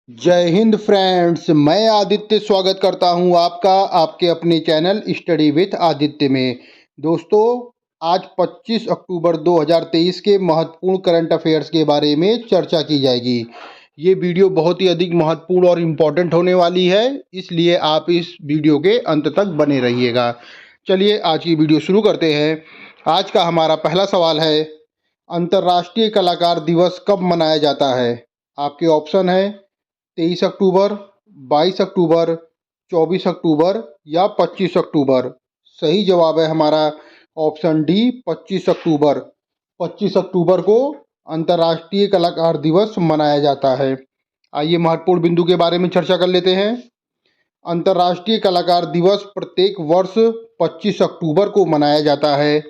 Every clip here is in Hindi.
जय हिंद फ्रेंड्स। मैं आदित्य स्वागत करता हूं आपका आपके अपने चैनल स्टडी विथ आदित्य में। दोस्तों, आज 25 अक्टूबर 2023 के महत्वपूर्ण करंट अफेयर्स के बारे में चर्चा की जाएगी। ये वीडियो बहुत ही अधिक महत्वपूर्ण और इम्पोर्टेंट होने वाली है, इसलिए आप इस वीडियो के अंत तक बने रहिएगा। चलिए आज की वीडियो शुरू करते हैं। आज का हमारा पहला सवाल है, अंतर्राष्ट्रीय कलाकार दिवस कब मनाया जाता है? आपके ऑप्शन है 23 अक्टूबर, 22 अक्टूबर, 24 अक्टूबर या 25 अक्टूबर। सही जवाब है हमारा ऑप्शन डी, 25 अक्टूबर। 25 अक्टूबर को अंतर्राष्ट्रीय कलाकार दिवस मनाया जाता है। आइए महत्वपूर्ण बिंदु के बारे में चर्चा कर लेते हैं। अंतर्राष्ट्रीय कलाकार दिवस प्रत्येक वर्ष 25 अक्टूबर को मनाया जाता है।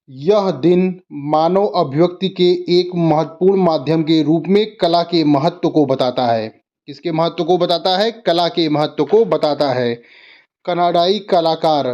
यह दिन मानव अभिव्यक्ति के एक महत्वपूर्ण माध्यम के रूप में कला के महत्व को बताता है। किसके महत्व को बताता है? कला के महत्व को बताता है। कनाडाई कलाकार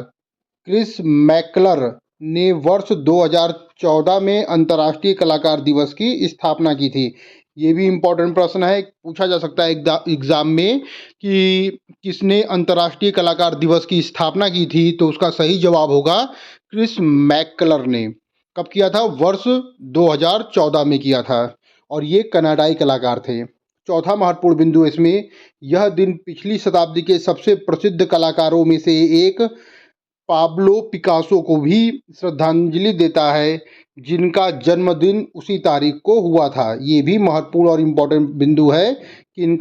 क्रिस मैकलर ने वर्ष 2014 में अंतर्राष्ट्रीय कलाकार दिवस की स्थापना की थी। ये भी इम्पोर्टेंट प्रश्न है, पूछा जा सकता है एग्जाम में कि किसने अंतर्राष्ट्रीय कलाकार दिवस की स्थापना की थी, तो उसका सही जवाब होगा क्रिस मैकलर ने। कब किया था? वर्ष 2014 में किया था और ये कनाडाई कलाकार थे। चौथा महत्वपूर्ण बिंदु इसमें, यह दिन पिछली शताब्दी के सबसे प्रसिद्ध कलाकारों में से एक पाब्लो पिकासो को भी श्रद्धांजलि देता है, जिनका जन्मदिन उसी तारीख को हुआ था। ये भी महत्वपूर्ण और इम्पोर्टेंट बिंदु है कि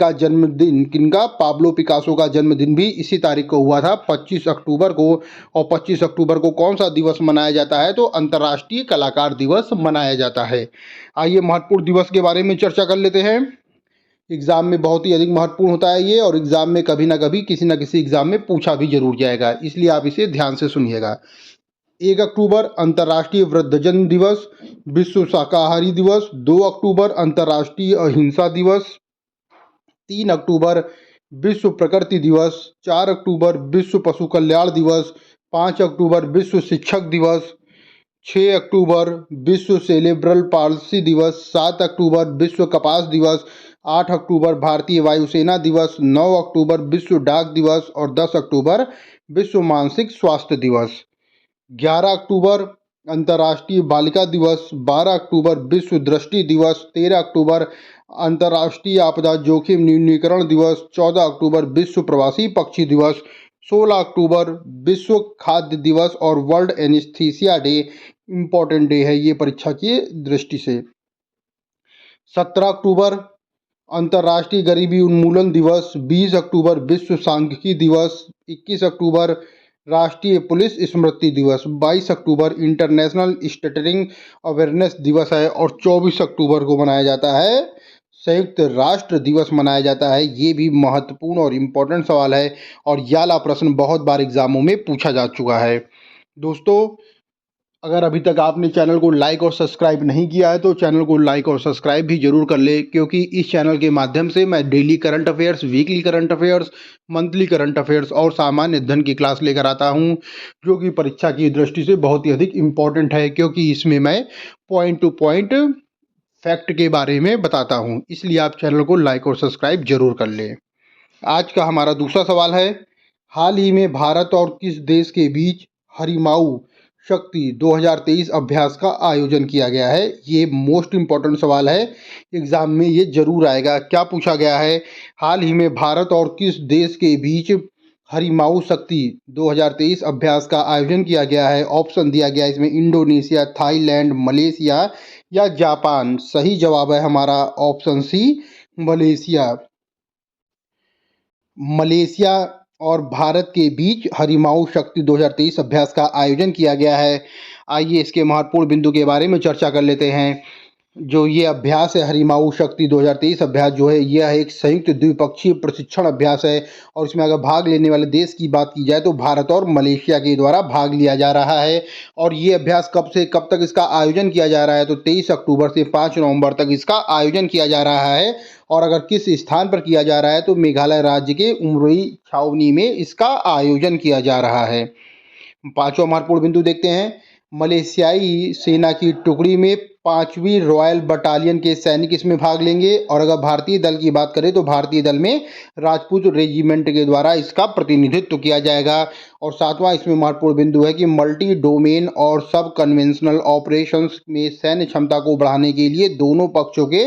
किनका पाब्लो पिकासो का जन्मदिन भी इसी तारीख को हुआ था, 25 अक्टूबर को। और 25 अक्टूबर को कौन सा दिवस मनाया जाता है? तो अंतर्राष्ट्रीय कलाकार दिवस मनाया जाता है। आइए महत्वपूर्ण दिवस के बारे में चर्चा कर लेते हैं। एग्ज़ाम में बहुत ही अधिक महत्वपूर्ण होता है ये, और एग्ज़ाम में कभी ना कभी किसी न किसी एग्ज़ाम में पूछा भी जरूर जाएगा, इसलिए आप इसे ध्यान से सुनिएगा। 1 अक्टूबर अंतर्राष्ट्रीय वृद्धजन दिवस, विश्व शाकाहारी दिवस। 2 अक्टूबर अंतर्राष्ट्रीय अहिंसा दिवस। 3 अक्टूबर विश्व प्रकृति दिवस। 4 अक्टूबर विश्व पशु कल्याण दिवस। 5 अक्टूबर विश्व शिक्षक दिवस। 6 अक्टूबर विश्व सेरेब्रल पाल्सी दिवस। 7 अक्टूबर विश्व कपास दिवस। 8 अक्टूबर भारतीय वायुसेना दिवस। 9 अक्टूबर विश्व डाक दिवस और 10 अक्टूबर विश्व मानसिक स्वास्थ्य दिवस। 11 अक्टूबर अंतर्राष्ट्रीय बालिका दिवस। 12 अक्टूबर विश्व दृष्टि दिवस। 13 अक्टूबर अंतर्राष्ट्रीय आपदा जोखिम न्यूनीकरण दिवस। 14 अक्टूबर विश्व प्रवासी पक्षी दिवस। 16 अक्टूबर विश्व खाद्य दिवस और world anaesthesia day. Important day है ये परीक्षा की दृष्टि से। 17 अक्टूबर अंतर्राष्ट्रीय गरीबी उन्मूलन दिवस। 20 अक्टूबर विश्व सांख्यिकी दिवस। 21 अक्टूबर राष्ट्रीय पुलिस स्मृति दिवस। 22 अक्टूबर इंटरनेशनल स्टटरिंग अवेयरनेस दिवस है और 24 अक्टूबर को मनाया जाता है संयुक्त राष्ट्र दिवस मनाया जाता है। ये भी महत्वपूर्ण और इम्पोर्टेंट सवाल है और ये वाला प्रश्न बहुत बार एग्जामों में पूछा जा चुका है। दोस्तों, अगर अभी तक आपने चैनल को लाइक और सब्सक्राइब नहीं किया है तो चैनल को लाइक और सब्सक्राइब भी जरूर कर ले, क्योंकि इस चैनल के माध्यम से मैं daily current affairs, weekly current affairs, monthly current affairs और सामान्य अध्ययन की क्लास लेकर आता हूं, जो कि परीक्षा की दृष्टि से बहुत ही अधिक इम्पोर्टेंट है, क्योंकि इसमें मैं पॉइंट टू पॉइंट फैक्ट के बारे में बताता हूँ। इसलिए आप चैनल को लाइक और सब्सक्राइब जरूर कर लें। आज का हमारा दूसरा सवाल है, हाल ही में भारत और किस देश के बीच हरिमाऊ शक्ति 2023 अभ्यास का आयोजन किया गया है? ये मोस्ट इम्पॉर्टेंट सवाल है, एग्जाम में ये जरूर आएगा। क्या पूछा गया है? हाल ही में भारत और किस देश के बीच हरिमाऊ शक्ति 2023 अभ्यास का आयोजन किया गया है? ऑप्शन दिया गया है इसमें, इंडोनेशिया, थाईलैंड, मलेशिया या जापान। सही जवाब है हमारा ऑप्शन सी, मलेशिया। मलेशिया और भारत के बीच हरिमाऊ शक्ति 2023 अभ्यास का आयोजन किया गया है। आइए इसके महत्वपूर्ण बिंदु के बारे में चर्चा कर लेते हैं। जो ये अभ्यास है हरिमाऊ शक्ति 2023 अभ्यास जो है, यह एक संयुक्त द्विपक्षीय प्रशिक्षण अभ्यास है और इसमें अगर भाग लेने वाले देश की बात की जाए तो भारत और मलेशिया के द्वारा भाग लिया जा रहा है। और ये अभ्यास कब से कब तक इसका आयोजन किया जा रहा है? तो 23 अक्टूबर से 5 नवंबर तक इसका आयोजन किया जा रहा है। और अगर किस स्थान पर किया जा रहा है तो मेघालय राज्य के उमरोई छावनी में इसका आयोजन किया जा रहा है। पांचवा महत्वपूर्ण बिंदु देखते हैं, मलेशियाई सेना की टुकड़ी में 5वीं रॉयल बटालियन के सैनिक इसमें भाग लेंगे। और अगर भारतीय दल की बात करें तो भारतीय दल में राजपूत रेजिमेंट के द्वारा इसका प्रतिनिधित्व किया जाएगा। और सातवां इसमें महत्वपूर्ण बिंदु है कि मल्टी डोमेन और सब कन्वेंशनल ऑपरेशंस में सैन्य क्षमता को बढ़ाने के लिए दोनों पक्षों के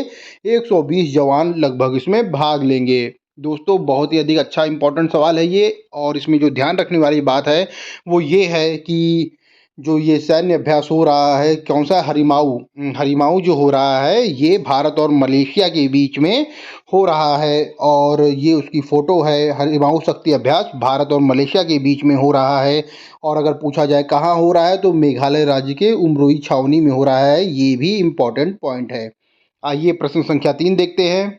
120 जवान लगभग इसमें भाग लेंगे। दोस्तों बहुत ही अधिक अच्छा इंपॉर्टेंट सवाल है ये। और इसमें जो ध्यान रखने वाली बात है वो ये है कि जो ये सैन्य अभ्यास हो रहा है कौन सा, हरिमाऊ हरिमाऊ जो हो रहा है ये भारत और मलेशिया के बीच में हो रहा है। और ये उसकी फ़ोटो है, हरिमाऊ शक्ति अभ्यास भारत और मलेशिया के बीच में हो रहा है। और अगर पूछा जाए कहाँ हो रहा है तो मेघालय राज्य के उमरोई छावनी में हो रहा है। ये भी इम्पॉर्टेंट पॉइंट है। आइए प्रश्न संख्या 3 देखते हैं।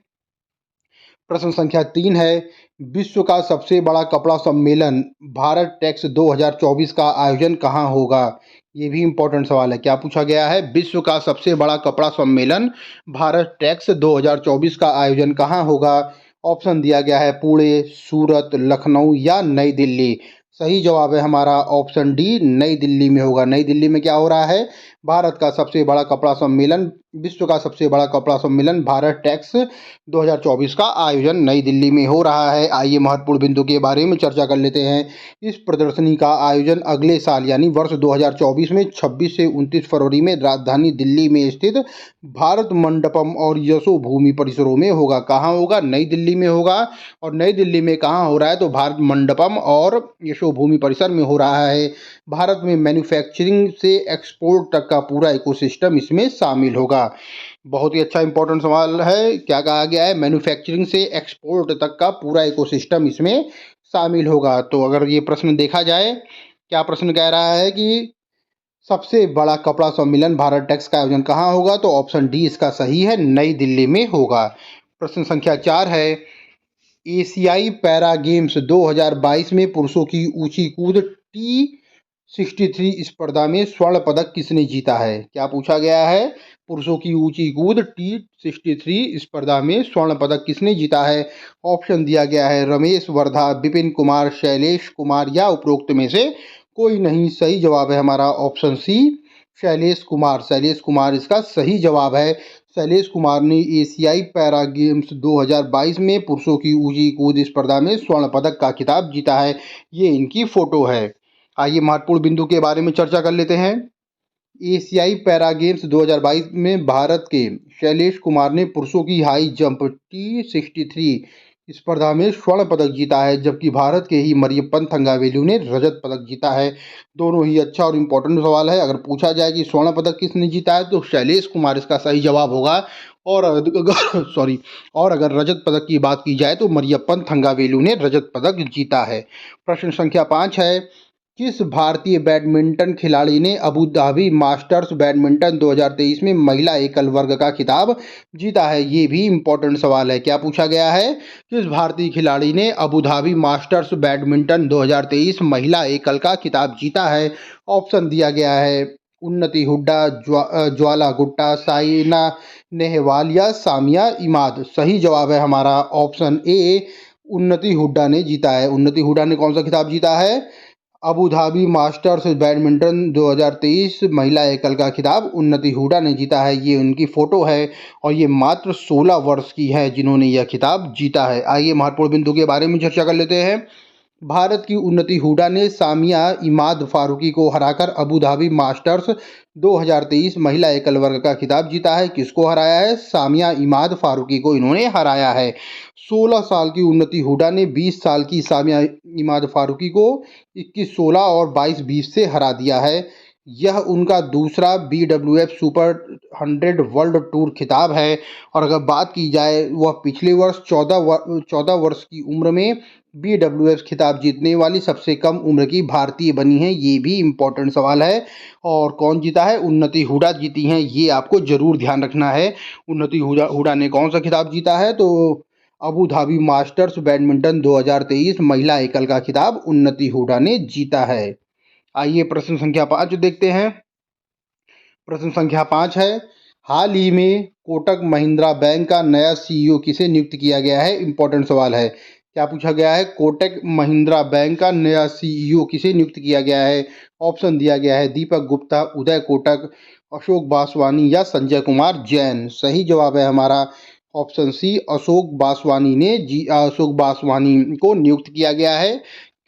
प्रश्न संख्या 3 है, विश्व का सबसे बड़ा कपड़ा सम्मेलन भारत टेक्स 2024 का आयोजन कहाँ होगा? ये भी इम्पोर्टेंट सवाल है। क्या पूछा गया है? विश्व का सबसे बड़ा कपड़ा सम्मेलन भारत टेक्स 2024 का आयोजन कहाँ होगा? ऑप्शन दिया गया है पुणे, सूरत, लखनऊ या नई दिल्ली। सही जवाब है हमारा ऑप्शन डी, नई दिल्ली में होगा। नई दिल्ली में क्या हो रहा है? भारत का सबसे बड़ा कपड़ा सम्मेलन, विश्व का सबसे बड़ा कपड़ा सम्मेलन भारत टेक्स 2024 का आयोजन नई दिल्ली में हो रहा है। आइए महत्वपूर्ण बिंदु के बारे में चर्चा कर लेते हैं। इस प्रदर्शनी का आयोजन अगले साल यानी वर्ष 2024 में 26 से 29 फरवरी में राजधानी दिल्ली में स्थित भारत मंडपम और यशो भूमि परिसरों में होगा। कहाँ होगा? नई दिल्ली में होगा। और नई दिल्ली में कहाँ हो रहा है? तो भारत मंडपम और यशो भूमि परिसर में हो रहा है। भारत में मैन्युफैक्चरिंग से एक्सपोर्ट तक का पूरा इकोसिस्टम इसमें शामिल होगा। बहुत ही अच्छा इंपॉर्टेंट सवाल है। क्या कहा गया है? मैन्युफैक्चरिंग से एक्सपोर्ट तक का पूरा इकोसिस्टम इसमें शामिल होगा। तो अगर ये प्रश्न देखा जाए, क्या प्रश्न कह रहा है कि सबसे बड़ा कपड़ा सम्मेलन भारत टेक्स का आयोजन कहाँ होगा? तो ऑप्शन डी इसका सही है, नई दिल्ली में होगा। प्रश्न संख्या 4 है, एशियाई पैरा गेम्स 2022 में पुरुषों की ऊंची कूद T63 स्पर्धा में स्वर्ण पदक किसने जीता है? क्या पूछा गया है? पुरुषों की ऊंची कूद T63 स्पर्धा में स्वर्ण पदक किसने जीता है? ऑप्शन दिया गया है रमेश वर्धा, विपिन कुमार, शैलेश कुमार या उपरोक्त में से कोई नहीं। सही जवाब है हमारा ऑप्शन सी, शैलेश कुमार। शैलेश कुमार इसका सही जवाब है। शैलेश कुमार ने एशियाई पैरा गेम्स 2022 में पुरुषों की ऊंची कूद स्पर्धा में स्वर्ण पदक का खिताब जीता है। ये इनकी फोटो है। आइए महत्वपूर्ण बिंदु के बारे में चर्चा कर लेते हैं। एशियाई पैरा गेम्स 2022 में भारत के शैलेश कुमार ने पुरुषों की हाई जंप T63 स्पर्धा में स्वर्ण पदक जीता है, जबकि भारत के ही मरियप्पन थंगावेलु ने रजत पदक जीता है। दोनों ही अच्छा और इम्पोर्टेंट सवाल है। अगर पूछा जाए कि स्वर्ण पदक किसने जीता है तो शैलेश कुमार इसका सही जवाब होगा। और अगर और अगर रजत पदक की बात की जाए तो मरियप्पन थंगावेलु ने रजत पदक जीता है। प्रश्न संख्या 5 है, किस भारतीय बैडमिंटन खिलाड़ी ने अबू धाबी मास्टर्स बैडमिंटन 2023 में महिला एकल वर्ग का खिताब जीता है? ये भी इम्पोर्टेंट सवाल है। क्या पूछा गया है? किस भारतीय खिलाड़ी ने अबू धाबी मास्टर्स बैडमिंटन 2023 महिला एकल का खिताब जीता है? ऑप्शन दिया गया है उन्नति हुड्डा, ज्वाला गुट्टा, साइना नेहवाल या सामिया इमाद। सही जवाब है हमारा ऑप्शन ए, उन्नति हुड्डा ने जीता है। उन्नति हुड्डा ने कौन सा खिताब जीता है? अबू धाबी मास्टर्स बैडमिंटन 2023 महिला एकल का खिताब उन्नति हुड्डा ने जीता है। ये उनकी फोटो है और ये मात्र 16 वर्ष की है जिन्होंने यह खिताब जीता है। आइए महत्वपूर्ण बिंदु के बारे में चर्चा कर लेते हैं। भारत की उन्नति हुड्डा ने सामिया इमाद फारूकी को हराकर अबू धाबी मास्टर्स 2023 महिला एकल वर्ग का खिताब जीता है। किसको हराया है? सामिया इमाद फारूकी को इन्होंने हराया है। 16 साल की उन्नति हुड्डा ने 20 साल की सामिया इमाद फारूकी को 21-16 और 22-20 से हरा दिया है। यह उनका दूसरा BWF सुपर 100 वर्ल्ड टूर खिताब है। और अगर बात की जाए वह पिछले वर्ष 14 वर्ष की उम्र में BWF खिताब जीतने वाली सबसे कम उम्र की भारतीय बनी है। ये भी इम्पोर्टेंट सवाल है। और कौन जीता है? उन्नति हुड्डा जीती हैं। ये आपको जरूर ध्यान रखना है। उन्नति हुड्डा ने कौन सा खिताब जीता है? तो अबू धाबी मास्टर्स बैडमिंटन 2023 महिला एकल का खिताब उन्नति हुड्डा ने जीता है। आइए प्रश्न संख्या 5 देखते हैं। प्रश्न संख्या 5 है, हाल ही में कोटक महिंद्रा बैंक का नया CEO किसे नियुक्त किया गया है? इंपॉर्टेंट सवाल है। क्या पूछा गया है? कोटक महिंद्रा बैंक का नया सीईओ किसे नियुक्त किया गया है? ऑप्शन दिया गया है दीपक गुप्ता, उदय कोटक, अशोक बासवानी या संजय कुमार जैन। सही जवाब है हमारा ऑप्शन सी, अशोक बासवानी को नियुक्त किया गया है।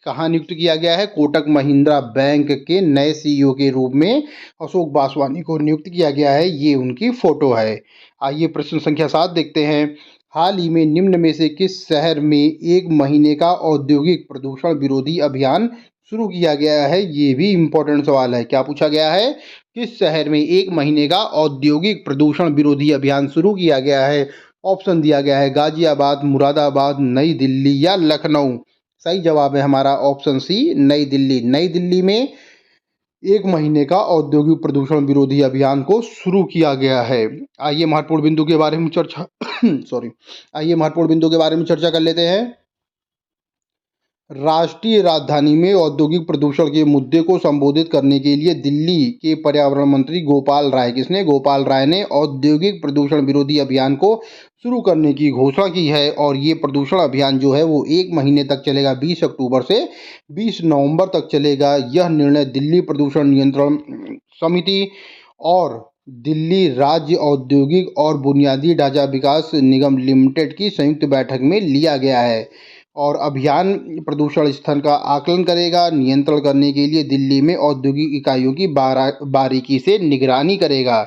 कहाँ नियुक्त किया गया है? कोटक महिंद्रा बैंक के नए सीईओ के रूप में अशोक बासवानी को नियुक्त किया गया है। ये उनकी फोटो है। आइए प्रश्न संख्या 7 देखते हैं। हाल ही में निम्न में से किस शहर में 1 महीने का औद्योगिक प्रदूषण विरोधी अभियान शुरू किया गया है? ये भी इम्पोर्टेंट सवाल है। क्या पूछा गया है? किस शहर में 1 महीने का औद्योगिक प्रदूषण विरोधी अभियान शुरू किया गया है? ऑप्शन दिया गया है गाजियाबाद, मुरादाबाद, नई दिल्ली या लखनऊ। सही जवाब है हमारा ऑप्शन सी, नई दिल्ली। नई दिल्ली में 1 महीने का औद्योगिक प्रदूषण विरोधी अभियान को शुरू किया गया है। आइए महत्वपूर्ण बिंदु के बारे में चर्चा आइए महत्वपूर्ण बिंदु के बारे में चर्चा कर लेते हैं। राष्ट्रीय राजधानी में औद्योगिक प्रदूषण के मुद्दे को संबोधित करने के लिए दिल्ली के पर्यावरण मंत्री गोपाल राय, किसने? गोपाल राय ने औद्योगिक प्रदूषण विरोधी अभियान को शुरू करने की घोषणा की है। और ये प्रदूषण अभियान जो है वो 1 महीने तक चलेगा, 20 अक्टूबर से 20 नवंबर तक चलेगा। यह निर्णय दिल्ली प्रदूषण नियंत्रण समिति और दिल्ली राज्य औद्योगिक और बुनियादी ढांचा विकास निगम लिमिटेड की संयुक्त बैठक में लिया गया है। और अभियान प्रदूषण स्तर का आकलन करेगा, नियंत्रण करने के लिए दिल्ली में औद्योगिक इकाइयों की बारीकी से निगरानी करेगा।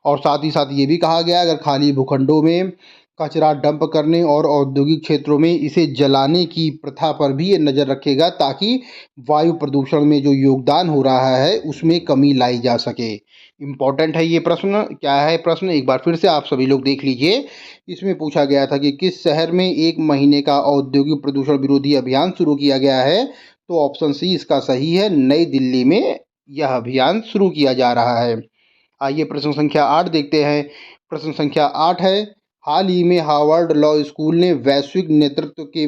और साथ ही साथ ये भी कहा गया अगर खाली भूखंडों में कचरा डंप करने और औद्योगिक क्षेत्रों में इसे जलाने की प्रथा पर भी ये नज़र रखेगा, ताकि वायु प्रदूषण में जो योगदान हो रहा है उसमें कमी लाई जा सके। इम्पॉर्टेंट है ये प्रश्न। क्या है प्रश्न? एक बार फिर से आप सभी लोग देख लीजिए। इसमें पूछा गया था कि किस शहर में 1 महीने का औद्योगिक प्रदूषण विरोधी अभियान शुरू किया गया है? तो ऑप्शन सी इसका सही है, नई दिल्ली में यह अभियान शुरू किया जा रहा है। आइए प्रश्न संख्या 8 देखते हैं। प्रश्न संख्या 8 है, हाल ही में हार्वर्ड लॉ स्कूल ने वैश्विक नेतृत्व के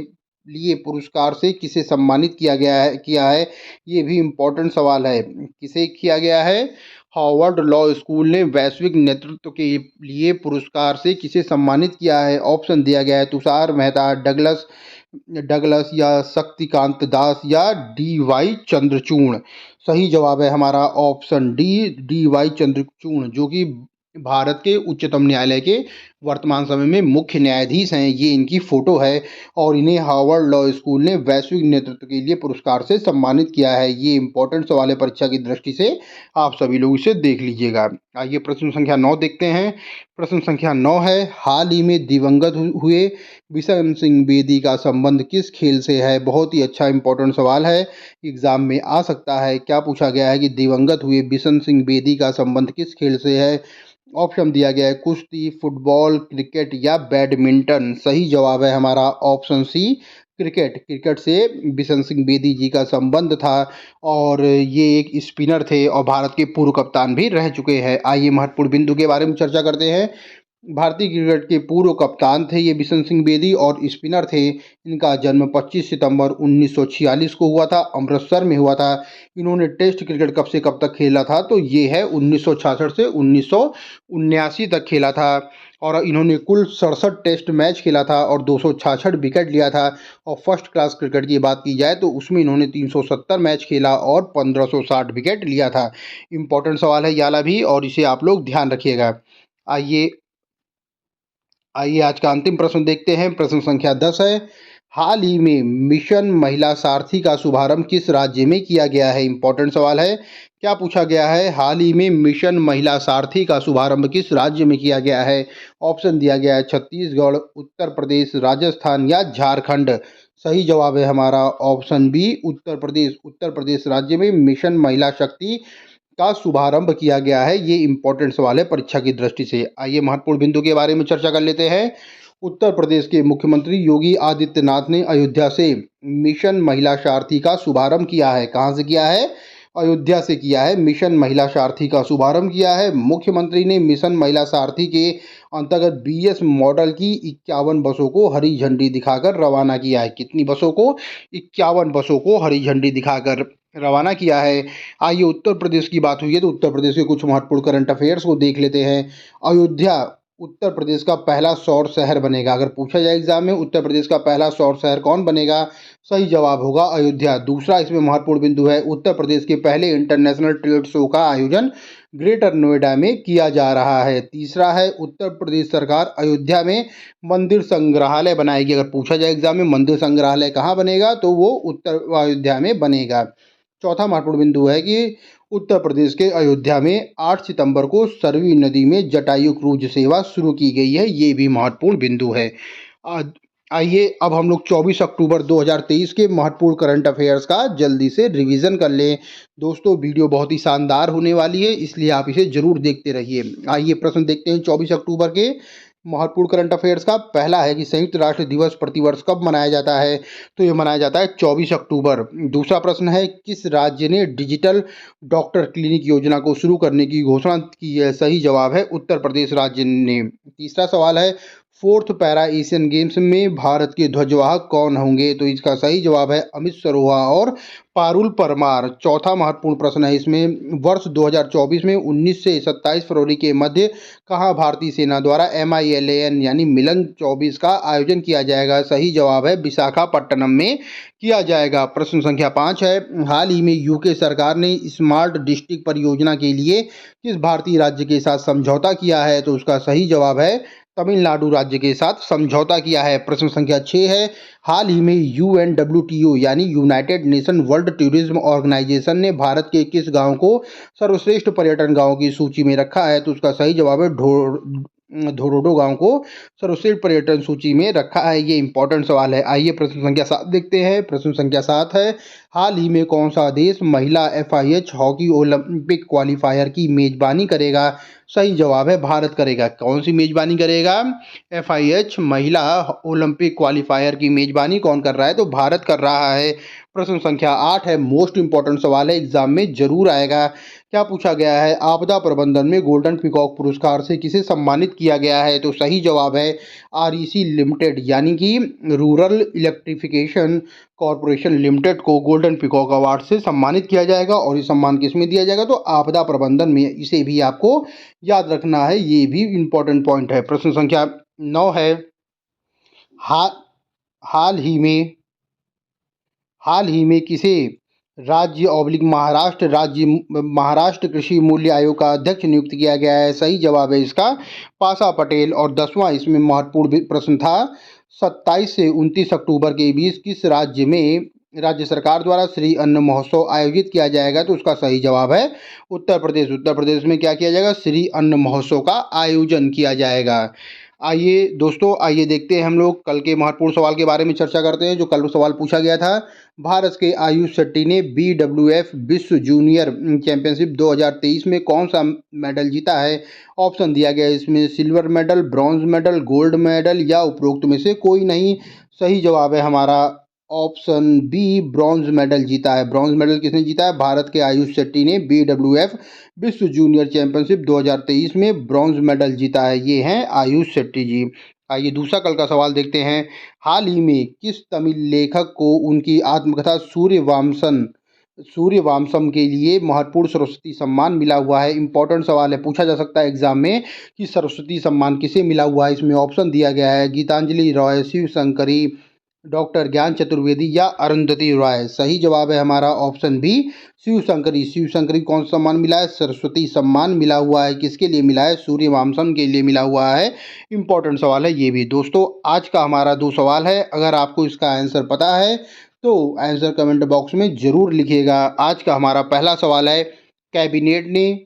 लिए पुरस्कार से किसे सम्मानित किया है? ये भी इम्पोर्टेंट सवाल है। किसे किया गया है? हार्वर्ड लॉ स्कूल ने वैश्विक नेतृत्व के लिए पुरस्कार से किसे सम्मानित किया है? ऑप्शन दिया गया है तुषार मेहता, डगलस डगलस या शक्तिकांत दास या डी.वाई. चंद्रचूड़। सही जवाब है हमारा ऑप्शन डी वाई चंद्रचूड़, जो कि भारत के उच्चतम न्यायालय के वर्तमान समय में मुख्य न्यायाधीश हैं। ये इनकी फोटो है और इन्हें हार्वर्ड लॉ स्कूल ने वैश्विक नेतृत्व के लिए पुरस्कार से सम्मानित किया है। ये इंपॉर्टेंट सवाल है परीक्षा की दृष्टि से, आप सभी लोग इसे देख लीजिएगा। आइए प्रश्न संख्या 9 देखते हैं। प्रश्न संख्या 9 है, हाल ही में दिवंगत हुए बिशन सिंह बेदी का संबंध किस खेल से है? बहुत ही अच्छा इंपॉर्टेंट सवाल है, एग्जाम में आ सकता है। क्या पूछा गया है कि दिवंगत हुए बिशन सिंह बेदी का संबंध किस खेल से है? ऑप्शन दिया गया है कुश्ती, फुटबॉल, क्रिकेट या बैडमिंटन। सही जवाब है हमारा ऑप्शन सी, क्रिकेट। क्रिकेट से बिशन सिंह बेदी जी का संबंध था और ये एक स्पिनर थे और भारत के पूर्व कप्तान भी रह चुके हैं। आइए महत्वपूर्ण बिंदु के बारे में चर्चा करते हैं। भारतीय क्रिकेट के पूर्व कप्तान थे ये बिशन सिंह बेदी और स्पिनर थे। इनका जन्म 25 सितंबर 1946 को हुआ था, अमृतसर में हुआ था। इन्होंने टेस्ट क्रिकेट कब से कब तक खेला था? तो ये है 1966 से 1979 तक खेला था। और इन्होंने कुल 67 टेस्ट मैच खेला था और 266 विकेट लिया था। और फर्स्ट क्लास क्रिकेट की बात की जाए तो उसमें इन्होंने 370 मैच खेला और 1560 विकेट लिया था। इंपॉर्टेंट सवाल है याला भी, और इसे आप लोग ध्यान रखिएगा। आइए आज का अंतिम प्रश्न देखते हैं। प्रश्न संख्या 10 है, हाल ही में मिशन महिला सारथी का शुभारंभ किस राज्य में किया गया है? इंपॉर्टेंट सवाल है। क्या पूछा गया है? हाल ही में मिशन महिला सारथी का शुभारंभ किस राज्य में किया गया है? ऑप्शन दिया गया है छत्तीसगढ़, उत्तर प्रदेश, राजस्थान या झारखंड। सही जवाब है हमारा ऑप्शन बी, उत्तर प्रदेश। उत्तर प्रदेश राज्य में मिशन महिला शक्ति का शुभारंभ किया गया है। ये इंपॉर्टेंट सवाल है परीक्षा की दृष्टि से। आइए महत्वपूर्ण बिंदु के बारे में चर्चा कर लेते हैं। उत्तर प्रदेश के मुख्यमंत्री योगी आदित्यनाथ ने अयोध्या से मिशन महिला सारथी का शुभारंभ किया है। कहाँ से किया है? अयोध्या से किया है। मिशन महिला सारथी का शुभारंभ किया है। मुख्यमंत्री ने मिशन महिला सारथी के अंतर्गत BS मॉडल की 51 बसों को हरी झंडी दिखाकर रवाना किया है। कितनी बसों को? 51 बसों को हरी झंडी दिखाकर रवाना किया है। आइए उत्तर प्रदेश की बात हुई है तो उत्तर प्रदेश के कुछ महत्वपूर्ण करंट अफेयर्स को देख लेते हैं। अयोध्या उत्तर प्रदेश का पहला सौर शहर बनेगा? अगर पूछा जाए एग्जाम में उत्तर प्रदेश का पहला सौर शहर कौन बनेगा? सही जवाब होगा अयोध्या। दूसरा इसमें महत्वपूर्ण बिंदु है, उत्तर प्रदेश के पहले इंटरनेशनल ट्रेड शो का आयोजन ग्रेटर नोएडा में किया जा रहा है। तीसरा है, उत्तर प्रदेश सरकार अयोध्या में मंदिर संग्रहालय बनाएगी। अगर पूछा जाए एग्जाम में मंदिर संग्रहालय कहाँ बनेगा, तो वो उत्तर अयोध्या में बनेगा। चौथा महत्वपूर्ण बिंदु है कि उत्तर प्रदेश के अयोध्या में 8 सितंबर को सरयू नदी में जटायु क्रूज सेवा शुरू की गई है। ये भी महत्वपूर्ण बिंदु है। आइए अब हम लोग 24 अक्टूबर 2023 के महत्वपूर्ण करंट अफेयर्स का जल्दी से रिवीजन कर लें। दोस्तों वीडियो बहुत ही शानदार होने वाली है, इसलिए आप इसे जरूर देखते रहिए। आइए प्रश्न देखते हैं 24 अक्टूबर के महत्वपूर्ण करंट अफेयर्स का। पहला है कि संयुक्त राष्ट्र दिवस प्रतिवर्ष कब मनाया जाता है? तो ये मनाया जाता है 24 अक्टूबर। दूसरा प्रश्न है, किस राज्य ने डिजिटल डॉक्टर क्लिनिक योजना को शुरू करने की घोषणा की है? सही जवाब है उत्तर प्रदेश राज्य ने। तीसरा सवाल है, फोर्थ पैरा एशियन गेम्स में भारत के ध्वजवाहक कौन होंगे? तो इसका सही जवाब है अमित सरोहा और पारुल परमार। चौथा महत्वपूर्ण प्रश्न है इसमें, वर्ष 2024 में 19 से 27 फरवरी के मध्य कहाँ भारतीय सेना द्वारा MILAN यानी मिलन 24 का आयोजन किया जाएगा? सही जवाब है विशाखापट्टनम में किया जाएगा। प्रश्न संख्या 5 है, हाल ही में यूके सरकार ने स्मार्ट डिस्ट्रिक्ट परियोजना के लिए किस भारतीय राज्य के साथ समझौता किया है? तो उसका सही जवाब है तमिलनाडु राज्य के साथ समझौता किया है। प्रश्न संख्या 6 है, हाल ही में UNWTO यानी United Nation World Tourism Organisation ने भारत के किस गांव को सर्वश्रेष्ठ पर्यटन गांव की सूची में रखा है? तो उसका सही जवाब है धोरडो गांव को सर्वश्रेष्ठ पर्यटन सूची में रखा है। ये इंपॉर्टेंट सवाल है। आइए प्रश्न संख्या 7 देखते हैं। प्रश्न संख्या 7 है, हाल ही में कौन सा देश महिला FIH हॉकी ओलंपिक क्वालिफायर की मेजबानी करेगा? सही जवाब है भारत करेगा। कौन सी मेजबानी करेगा? FIH महिला ओलंपिक क्वालिफायर की मेजबानी कौन कर रहा है? तो भारत कर रहा है। प्रश्न संख्या 8 है, मोस्ट इंपॉर्टेंट सवाल है, एग्जाम में जरूर आएगा। क्या पूछा गया है, आपदा प्रबंधन में गोल्डन पीकॉक पुरस्कार से किसे सम्मानित किया गया है? तो सही जवाब है REC लिमिटेड यानी कि रूरल इलेक्ट्रिफिकेशन कॉरपोरेशन लिमिटेड को गोल्डन पीकॉक अवार्ड से सम्मानित किया जाएगा। और ये सम्मान किस में दिया जाएगा? तो आपदा प्रबंधन में। इसे भी आपको याद रखना है, ये भी इंपॉर्टेंट पॉइंट है। प्रश्न संख्या 9 है, हा, हाल ही में किसे महाराष्ट्र कृषि मूल्य आयोग का अध्यक्ष नियुक्त किया गया है? सही जवाब है इसका पासा पटेल। और 10वां इसमें महत्वपूर्ण प्रश्न था, 27 से 29 अक्टूबर के बीच किस राज्य में राज्य सरकार द्वारा श्री अन्न महोत्सव आयोजित किया जाएगा? तो उसका सही जवाब है उत्तर प्रदेश। उत्तर प्रदेश में क्या किया जाएगा? श्री अन्न महोत्सव का आयोजन किया जाएगा। आइए दोस्तों, आइए देखते हैं हम लोग कल के महत्वपूर्ण सवाल के बारे में चर्चा करते हैं। जो कल सवाल पूछा गया था, भारत के आयुष शेट्टी ने BWF विश्व जूनियर चैंपियनशिप 2023 में कौन सा मेडल जीता है? ऑप्शन दिया गया है इसमें, silver medal, bronze medal, gold medal या उपरोक्त में से कोई नहीं। सही जवाब है हमारा ऑप्शन बी, ब्रॉन्ज मेडल जीता है। ब्रॉन्ज मेडल किसने जीता है? भारत के आयुष शेट्टी ने BWF विश्व जूनियर चैंपियनशिप 2023 में ब्रॉन्ज मेडल जीता है। ये हैं आयुष शेट्टी जी। आइए दूसरा कल का सवाल देखते हैं, हाल ही में किस तमिल लेखक को उनकी आत्मकथा सूर्यवंशम के लिए महत्वपूर्ण सरस्वती सम्मान मिला हुआ है? इंपॉर्टेंट सवाल है, पूछा जा सकता है एग्जाम में कि सरस्वती सम्मान किसे मिला हुआ है। इसमें ऑप्शन दिया गया है, गीतांजलि रॉय, शिव शंकरी, डॉक्टर ज्ञान चतुर्वेदी या अरुंधति रॉय। सही जवाब है हमारा ऑप्शन बी, शिव शंकरी। शिव शंकरी कौन सा सम्मान मिला है? सरस्वती सम्मान मिला हुआ है। किसके लिए मिला है? सूर्यवंशम के लिए मिला हुआ है। इंपॉर्टेंट सवाल है ये भी। दोस्तों आज का हमारा 2 सवाल है, अगर आपको इसका आंसर पता है तो आंसर कमेंट बॉक्स में जरूर लिखिएगा। आज का हमारा पहला सवाल है, कैबिनेट ने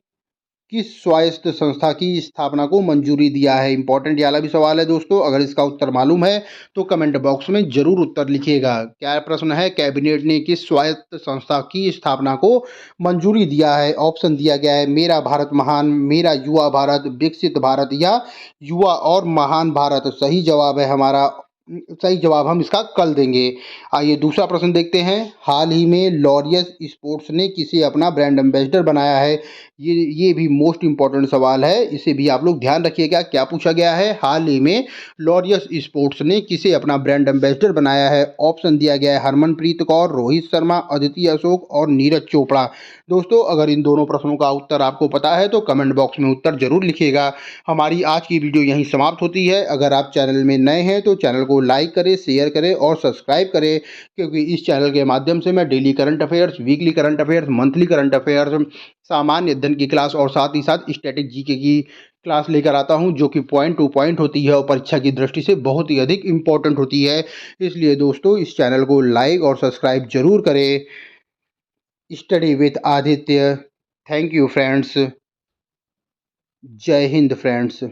किस स्वायत्त संस्था की स्थापना को मंजूरी दिया है? इंपॉर्टेंट वाला भी सवाल है दोस्तों, अगर इसका उत्तर मालूम है तो कमेंट बॉक्स में जरूर उत्तर लिखिएगा। क्या प्रश्न है, कैबिनेट ने किस स्वायत्त संस्था की स्थापना को मंजूरी दिया है? ऑप्शन दिया गया है, मेरा भारत महान, मेरा युवा भारत, विकसित भारत या युवा और महान भारत। सही जवाब हम इसका कल देंगे। आइए दूसरा प्रश्न देखते हैं, हाल ही में लॉरियस स्पोर्ट्स ने किसे अपना ब्रांड एम्बेसडर बनाया है? ये भी मोस्ट इंपॉर्टेंट सवाल है, इसे भी आप लोग ध्यान रखिएगा। क्या पूछा गया है, हाल ही में लॉरियस स्पोर्ट्स ने किसे अपना ब्रांड एम्बेसडर बनाया है? ऑप्शन दिया गया है, हरमनप्रीत कौर, रोहित शर्मा, अदिति अशोक और नीरज चोपड़ा। दोस्तों, अगर इन दोनों प्रश्नों का उत्तर आपको पता है तो कमेंट बॉक्स में उत्तर ज़रूर लिखिएगा। हमारी आज की वीडियो यहीं समाप्त होती है। अगर आप चैनल में नए हैं तो चैनल को लाइक करें, शेयर करें और सब्सक्राइब करें, क्योंकि इस चैनल के माध्यम से मैं daily current affairs, weekly current affairs, monthly current affairs, सामान्य अध्ययन की क्लास और साथ ही साथ स्टैटिक जीके की क्लास लेकर आता हूं, जो कि पॉइंट टू पॉइंट होती है और परीक्षा की दृष्टि से बहुत ही अधिक इम्पोर्टेंट होती है। इसलिए दोस्तों, इस चैनल को लाइक और सब्सक्राइब जरूर करें। Study with Aditya. Thank you friends. जय हिंद फ्रेंड्स।